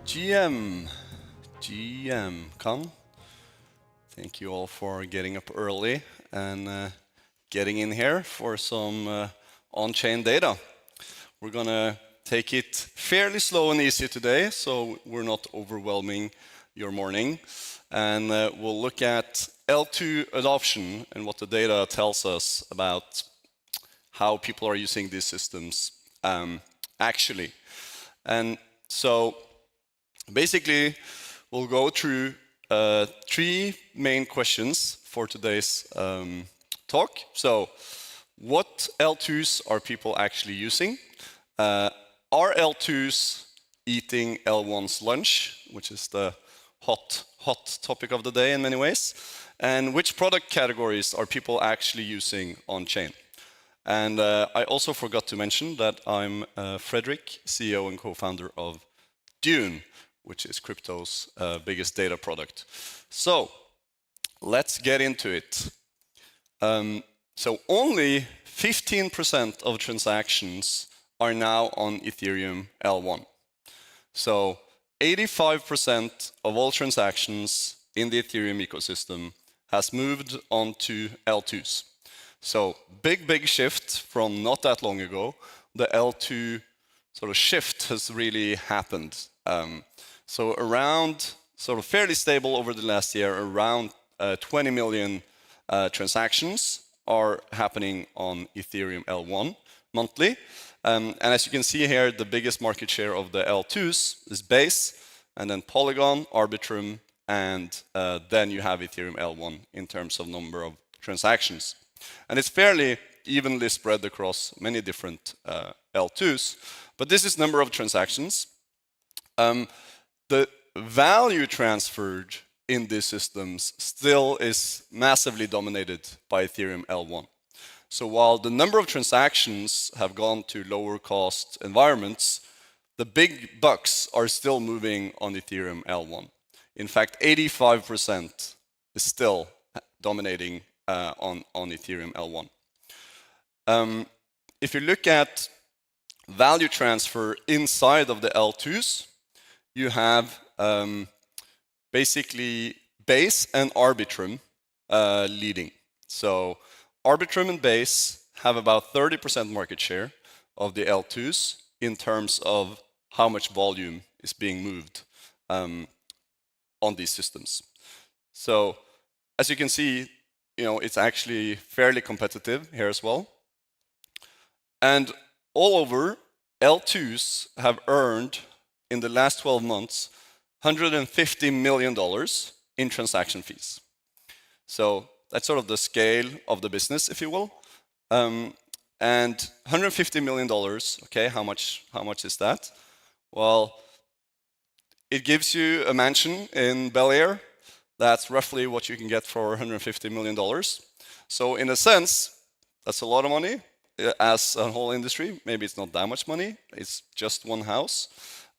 GM, come. Thank you all for getting up early and getting in here for some on-chain data. We're gonna take it fairly slow and easy today, so we're not overwhelming your morning. And we'll look at L2 adoption and what the data tells us about how people are using these systems actually. And so basically, we'll go through three main questions for today's talk. So, what L2s are people actually using? Are L2s eating L1's lunch, which is the hot topic of the day in many ways? And which product categories are people actually using on-chain? And I also forgot to mention that I'm Fredrik, CEO and co-founder of Dune, which is crypto's biggest data product. So let's get into it. So only 15% of transactions are now on Ethereum L1. So 85% of all transactions in the Ethereum ecosystem has moved on to L2s. So big shift from not that long ago. The L2 sort of shift has really happened. So around, sort of fairly stable over the last year, around 20 million transactions are happening on Ethereum L1 monthly. And as you can see here, the biggest market share of the L2s is Base, and then Polygon, Arbitrum, and then you have Ethereum L1 in terms of number of transactions. And it's fairly evenly spread across many different L2s, but this is number of transactions. The value transferred in these systems still is massively dominated by Ethereum L1. So while the number of transactions have gone to lower cost environments, the big bucks are still moving on Ethereum L1. In fact, 85% is still dominating on Ethereum L1. If you look at value transfer inside of the L2s, you have basically Base and Arbitrum leading. So Arbitrum and Base have about 30% market share of the L2s in terms of how much volume is being moved on these systems. So as you can see, it's actually fairly competitive here as well. And all over, L2s have earned in the last 12 months $150 million in transaction fees. So that's sort of the scale of the business, if you will. And $150 million, okay, how much is that? Well, it gives you a mansion in Bel Air. That's roughly what you can get for $150 million. So in a sense, that's a lot of money as a whole industry. Maybe it's not that much money. It's just one house.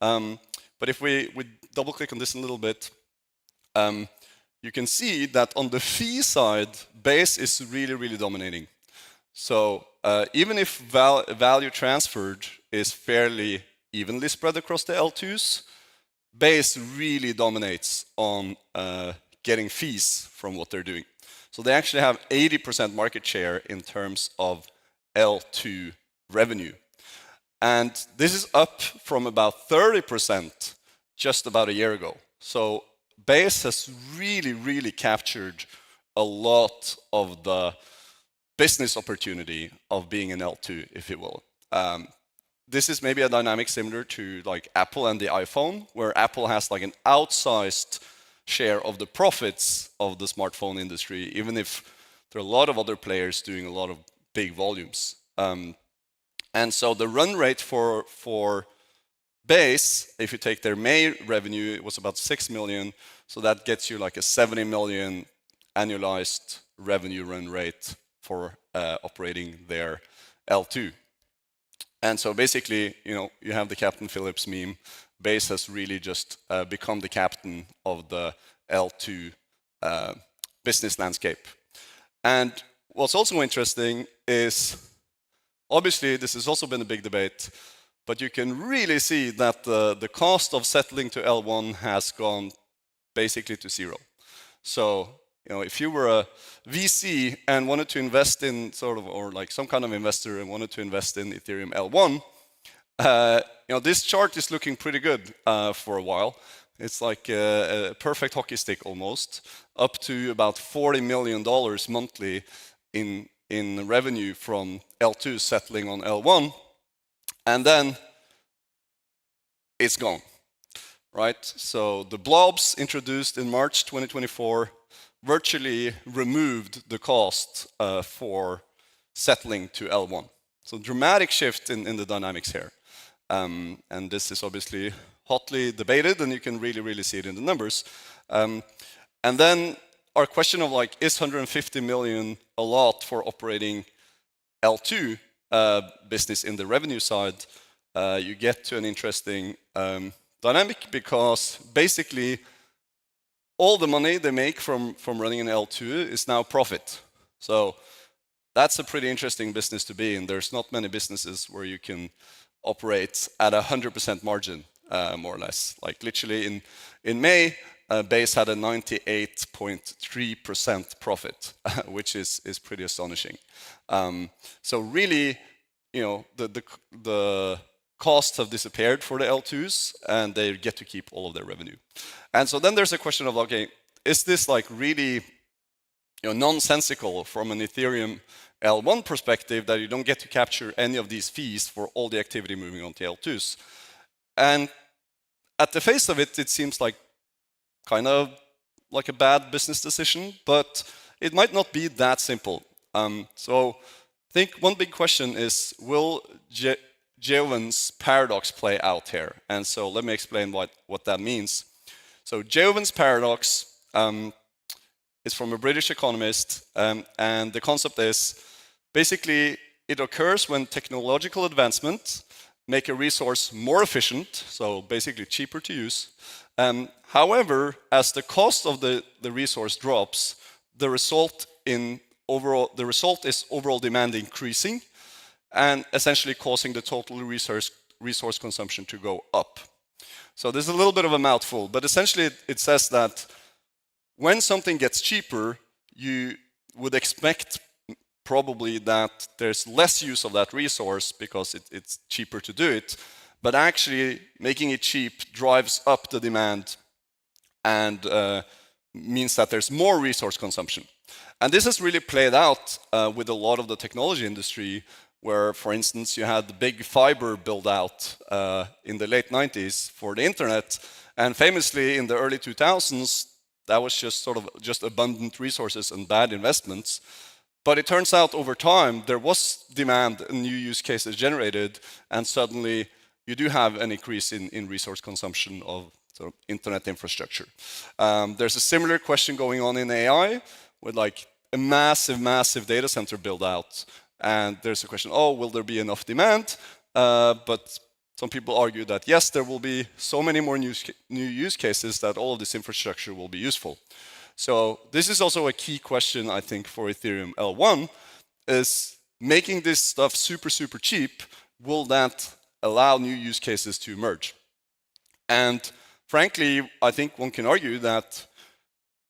But if we double click on this a little bit, you can see that on the fee side, Base is really dominating. So even if value transferred is fairly evenly spread across the L2s, Base really dominates on getting fees from what they're doing. So they actually have 80% market share in terms of L2 revenue. And this is up from about 30% just about a year ago. So Base has really captured a lot of the business opportunity of being an L2, if you will. This is maybe a dynamic similar to like Apple and the iPhone, where Apple has like an outsized share of the profits of the smartphone industry, even if there are a lot of other players doing a lot of big volumes. And so the run rate for Base, if you take their May revenue, it was about 6 million. So that gets you like a 70 million annualized revenue run rate for operating their L2. And so basically, you have the Captain Phillips meme. Base has really just become the captain of the L2 business landscape. And what's also interesting is, obviously, this has also been a big debate. But you can really see that the cost of settling to L1 has gone basically to zero. So, if you were a VC and wanted to invest in or like some kind of investor and wanted to invest in Ethereum L1, this chart is looking pretty good for a while. It's like a perfect hockey stick almost, up to about $40 million monthly in revenue from L2 settling on L1, and then it's gone, right? So the blobs introduced in March 2024 virtually removed the cost for settling to L1. So dramatic shift in the dynamics here. And this is obviously hotly debated, and you can really see it in the numbers. And then our question of like, is 150 million a lot for operating L2 business in the revenue side? You get to an interesting dynamic, because basically all the money they make from running an L2 is now profit. So that's a pretty interesting business to be in. There's not many businesses where you can operate at 100% margin, more or less. Like literally in May, Base had a 98.3% profit, which is pretty astonishing. So really, the costs have disappeared for the L2s, and they get to keep all of their revenue. And so then there's a question of, okay, is this like really nonsensical from an Ethereum L1 perspective that you don't get to capture any of these fees for all the activity moving on to L2s? And at the face of it, it seems like kind of like a bad business decision, but it might not be that simple. So I think one big question is, will Jevons paradox play out here? And so let me explain what that means. So Jevons paradox is from a British economist, and the concept is basically it occurs when technological advancement make a resource more efficient, so basically cheaper to use. However, as the cost of the resource drops, the result is overall demand increasing, and essentially causing the total resource consumption to go up. So this is a little bit of a mouthful, but essentially it says that when something gets cheaper, you would expect probably that there's less use of that resource because it's cheaper to do it, but actually making it cheap drives up the demand and means that there's more resource consumption. And this has really played out with a lot of the technology industry, where, for instance, you had the big fiber build out in the late 90s for the internet, and famously in the early 2000s, that was just abundant resources and bad investments. But it turns out over time, there was demand and new use cases generated, and suddenly you do have an increase in resource consumption of internet infrastructure. There's a similar question going on in AI with like a massive data center build out. And there's a question, will there be enough demand? But some people argue that yes, there will be so many more new use cases that all of this infrastructure will be useful. So this is also a key question, I think, for Ethereum L1, is making this stuff super cheap, will that allow new use cases to emerge? And frankly, I think one can argue that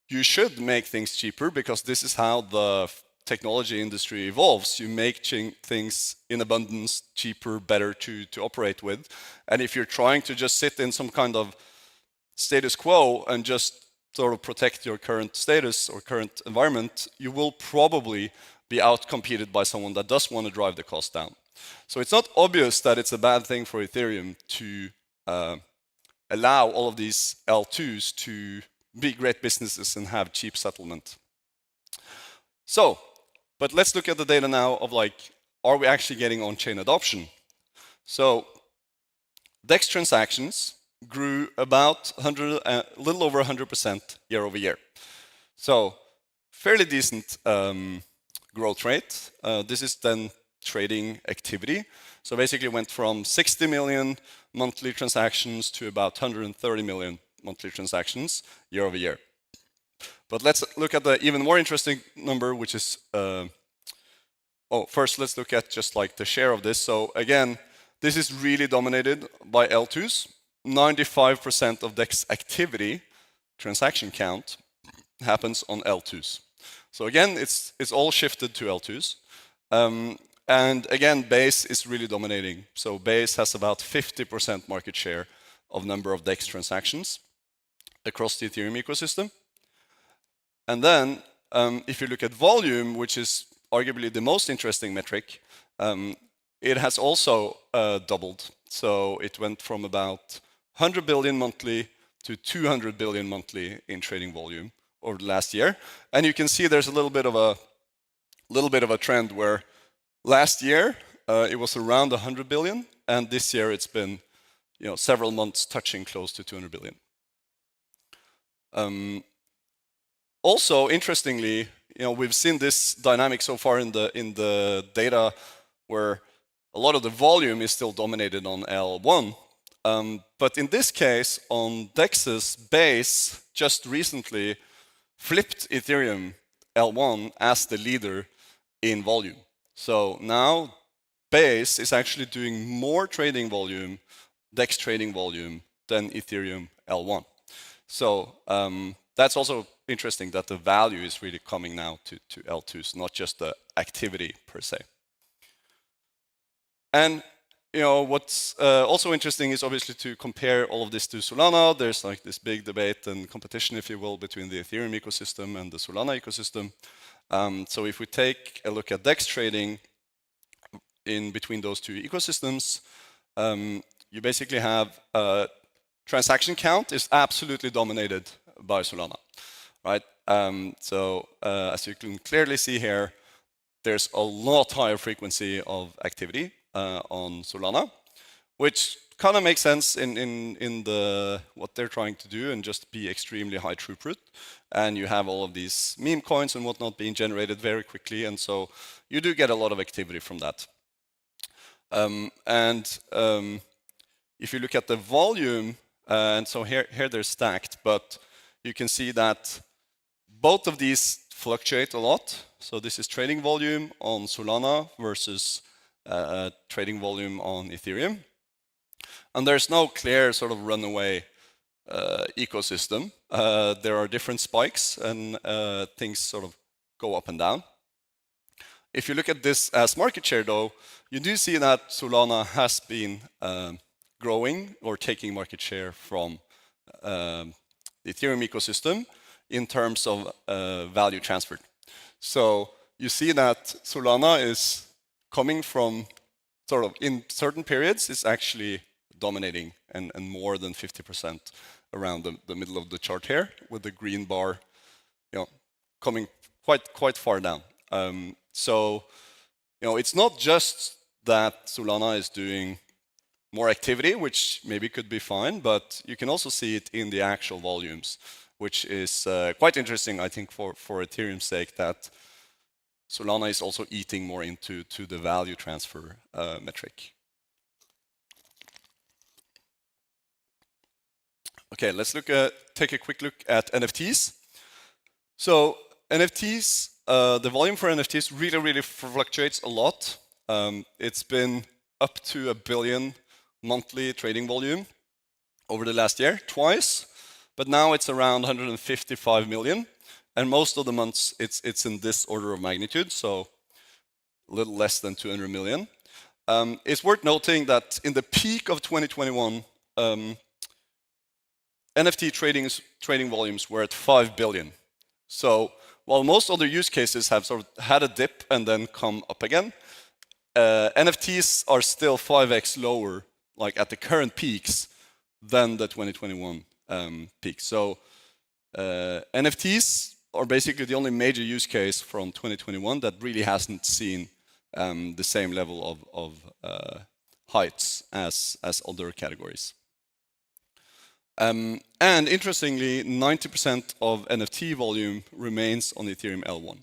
you should make things cheaper, because this is how the technology industry evolves. You make things in abundance, cheaper, better to operate with. And if you're trying to just sit in some kind of status quo and just protect your current status or current environment, you will probably be outcompeted by someone that does want to drive the cost down. So it's not obvious that it's a bad thing for Ethereum to allow all of these L2s to be great businesses and have cheap settlement. So, but let's look at the data now of are we actually getting on-chain adoption? So, DEX transactions grew about a little over 100% year over year. So, fairly decent growth rate. This is then trading activity. So basically went from 60 million monthly transactions to about 130 million monthly transactions year over year. But let's look at the even more interesting number, which is, first let's look at just the share of this. So again, This is really dominated by L2s. 95% of DEX activity, transaction count, happens on L2s. So again, it's all shifted to L2s. And again, Base is really dominating. So Base has about 50% market share of number of DEX transactions across the Ethereum ecosystem. And then, if you look at volume, which is arguably the most interesting metric, it has also doubled. So it went from about 100 billion monthly to 200 billion monthly in trading volume over the last year. And you can see there's a little bit of a trend where last year it was around 100 billion, and this year it's been several months touching close to 200 billion. Also, interestingly, we've seen this dynamic so far in the data where a lot of the volume is still dominated on L1. But in this case, on DEX's Base, just recently flipped Ethereum L1 as the leader in volume. So now Base is actually doing more trading volume, DEX trading volume, than Ethereum L1. So that's also interesting that the value is really coming now to L2s, not just the activity per se. And what's also interesting is obviously to compare all of this to Solana. There's like this big debate and competition, if you will, between the Ethereum ecosystem and the Solana ecosystem. So if we take a look at DEX trading in between those two ecosystems, you basically have transaction count is absolutely dominated by Solana, right? So as you can clearly see here, there's a lot higher frequency of activity on Solana, which kind of makes sense in what they're trying to do and just be extremely high throughput. And you have all of these meme coins and whatnot being generated very quickly, and so you do get a lot of activity from that. If you look at the volume, and so here they're stacked, but you can see that both of these fluctuate a lot. So this is trading volume on Solana versus trading volume on Ethereum. And there's no clear sort of runaway ecosystem. There are different spikes and things sort of go up and down. If you look at this as market share though, you do see that Solana has been growing or taking market share from the Ethereum ecosystem in terms of value transferred. So you see that Solana is coming from sort of in certain periods, it's actually dominating and more than 50% around the middle of the chart here, with the green bar coming quite far down. So it's not just that Solana is doing more activity, which maybe could be fine, but you can also see it in the actual volumes, which is quite interesting, I think, for Ethereum's sake, that Solana is also eating more into the value transfer metric. Okay, let's take a quick look at NFTs. So NFTs, the volume for NFTs really fluctuates a lot. It's been up to 1 billion monthly trading volume over the last year, twice, but now it's around 155 million. And most of the months it's in this order of magnitude, so a little less than 200 million. It's worth noting that in the peak of 2021, NFT trading volumes were at 5 billion. So while most other use cases have sort of had a dip and then come up again, NFTs are still 5x lower, like at the current peaks, than the 2021 peak. So NFTs are basically the only major use case from 2021 that really hasn't seen the same level of heights as other categories. And interestingly, 90% of NFT volume remains on Ethereum L1.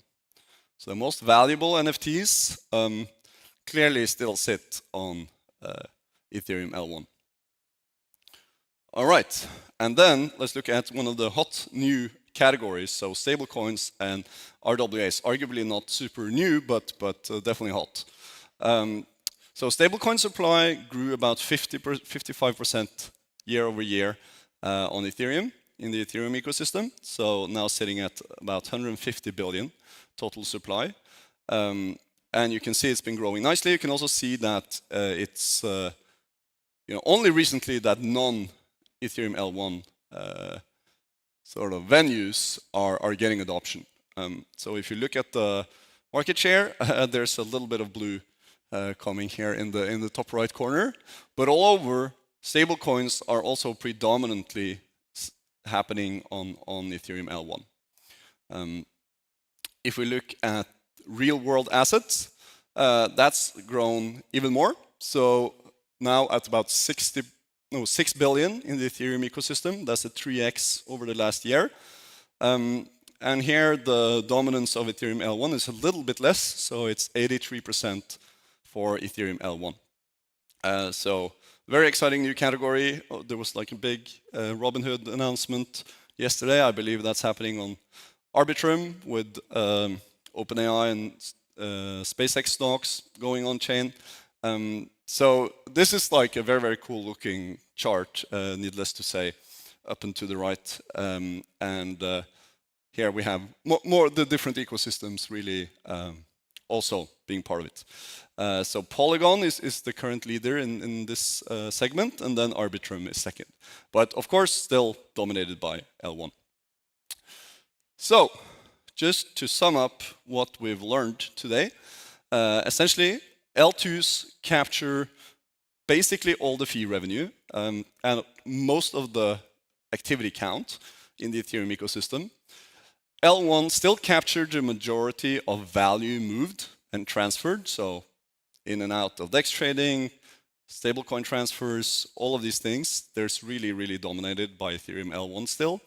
So the most valuable NFTs clearly still sit on Ethereum L1. All right, and then let's look at one of the hot new categories, so stablecoins and RWAs. Arguably not super new, but definitely hot. So stablecoin supply grew about 55% year over year on Ethereum in the Ethereum ecosystem. So now sitting at about 150 billion total supply. And you can see it's been growing nicely. You can also see that it's only recently that non-Ethereum L1 sort of venues are getting adoption. So if you look at the market share, there's a little bit of blue coming here in the top right corner. But all over, stablecoins are also predominantly happening on Ethereum L1. If we look at real-world assets, that's grown even more. So now at about 6 billion in the Ethereum ecosystem. That's a 3x over the last year. And here the dominance of Ethereum L1 is a little bit less, so it's 83% for Ethereum L1. So very exciting new category. There was like a big Robinhood announcement yesterday. I believe that's happening on Arbitrum with OpenAI and SpaceX stocks going on chain. So this is like a very, very cool looking chart, needless to say, up and to the right. And here we have more the different ecosystems really also being part of it. So Polygon is the current leader in this segment, and then Arbitrum is second. But of course, still dominated by L1. So just to sum up what we've learned today, essentially, L2s capture basically all the fee revenue and most of the activity count in the Ethereum ecosystem. L1 still captured the majority of value moved and transferred, so in and out of DEX trading, stablecoin transfers, all of these things, there's really, really dominated by Ethereum L1 still.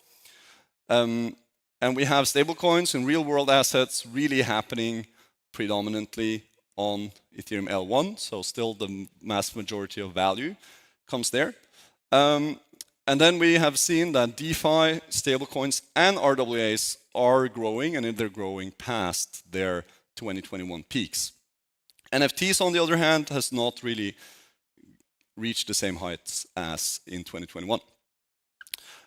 And we have stablecoins and real-world assets really happening predominantly on Ethereum L1, so still the mass majority of value comes there. And then we have seen that DeFi, stablecoins, and RWAs are growing, and they're growing past their 2021 peaks. NFTs, on the other hand, has not really reached the same heights as in 2021.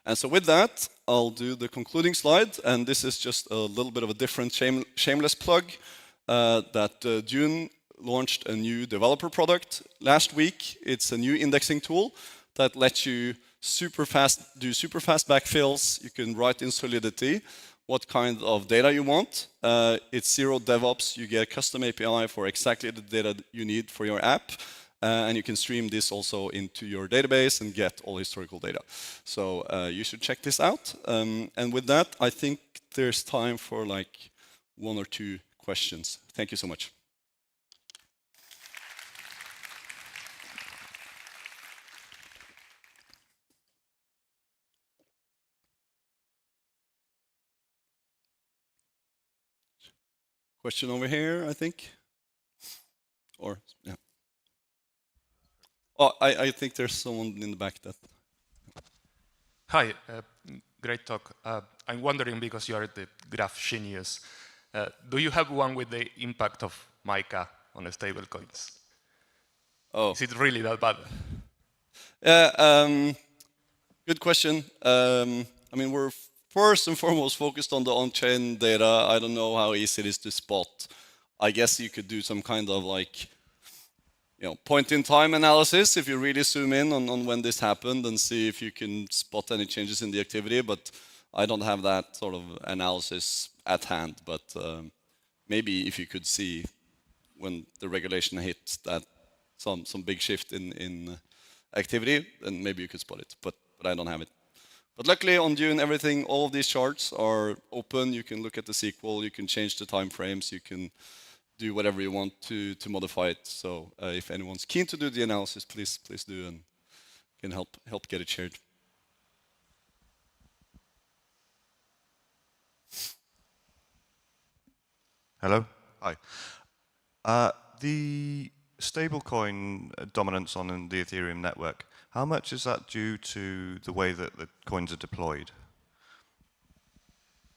And so with that, I'll do the concluding slide, and this is just a little bit of a different shameless plug that Dune launched a new developer product last week. It's a new indexing tool that lets you do super fast backfills. You can write in Solidity what kind of data you want. It's zero DevOps. You get a custom API for exactly the data you need for your app. And you can stream this also into your database and get all historical data. So you should check this out. And with that, I think there's time for like 1 or 2 questions. Thank you so much. Question over here, I think. Or, yeah. Oh, I think there's someone in the back that. Hi, great talk. I'm wondering, because you are the graph genius, do you have one with the impact of MiCA on the stablecoins? Oh. Is it really that bad? Good question. I mean, we're first and foremost focused on the on-chain data. I don't know how easy it is to spot. I guess you could do some kind of like, point-in-time analysis if you really zoom in on when this happened and see if you can spot any changes in the activity. But I don't have that sort of analysis at hand. But maybe if you could see when the regulation hit that some big shift in activity, then maybe you could spot it. But I don't have it. But luckily on Dune, everything, all of these charts are open. You can look at the SQL, you can change the time frames, you can do whatever you want to modify it. So if anyone's keen to do the analysis, please do, and can help get it shared. Hello. Hi. The stablecoin dominance on the Ethereum network, how much is that due to the way that the coins are deployed?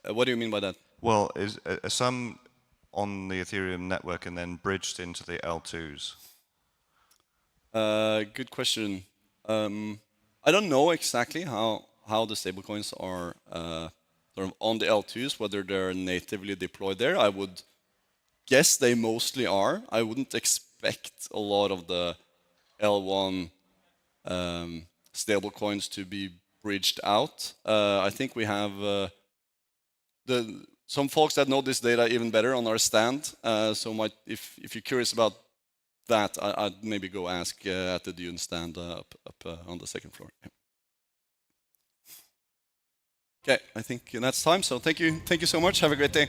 What do you mean by that? Well, are some on the Ethereum network and then bridged into the L2s? Good question. I don't know exactly how the stablecoins are sort of on the L2s, whether they're natively deployed there. I would guess they mostly are. I wouldn't expect a lot of the L1 stablecoins to be bridged out. I think we have some folks that know this data even better on our stand. So if you're curious about that, I'd maybe go ask at the Dune stand up on the second floor. Yeah. Okay, I think that's time. So thank you so much. Have a great day.